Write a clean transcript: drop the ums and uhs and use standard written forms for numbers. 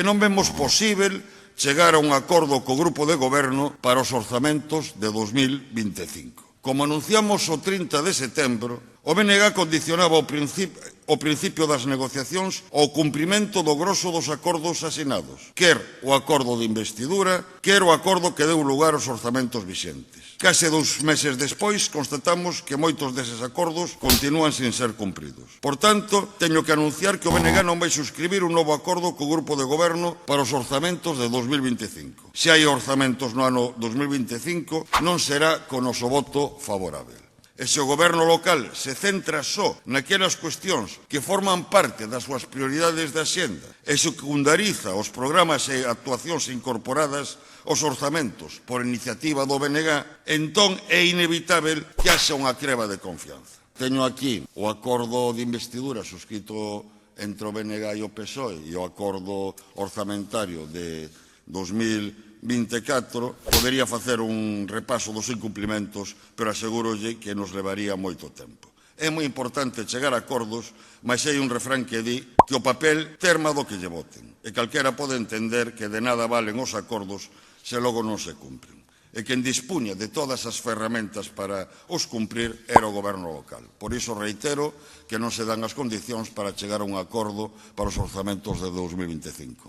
E non vemos posíbel chegar a un acordo co Grupo de Goberno para os orzamentos de 2025. Como anunciamos o 30 de setembro, o BNG condicionaba o principio das negociacións ao cumprimento do groso dos acordos asinados, quer o acordo de investidura, quer o acordo que deu lugar aos orzamentos vixentes. Case 2 meses despois, constatamos que moitos deses acordos continúan sin ser cumpridos. Por tanto, teño que anunciar que o BNG non vai suscribir un novo acordo co Grupo de Goberno para os orzamentos de 2025. Se hai orzamentos no ano 2025, non será con o noso voto favorável. E se o goberno local se centra só naquelas cuestións que forman parte das súas prioridades de axenda e secundariza os programas e actuacións incorporadas aos orzamentos por iniciativa do BNG, entón é inevitável que haxa unha creba de confianza. Teño aquí o acordo de investidura suscrito entre o BNG e o PSOE e o acordo orzamentario de 2024, podería facer un repaso dos incumplimentos, pero asegurolle que nos levaría moito tempo. É moi importante chegar a acordos, mas hai un refrán que di que o papel terma do que lle voten, e calquera pode entender que de nada valen os acordos se logo non se cumpren, e quen dispuña de todas as ferramentas para os cumprir era o goberno local. Por iso reitero que non se dan as condicións para chegar a un acordo para os orzamentos de 2025.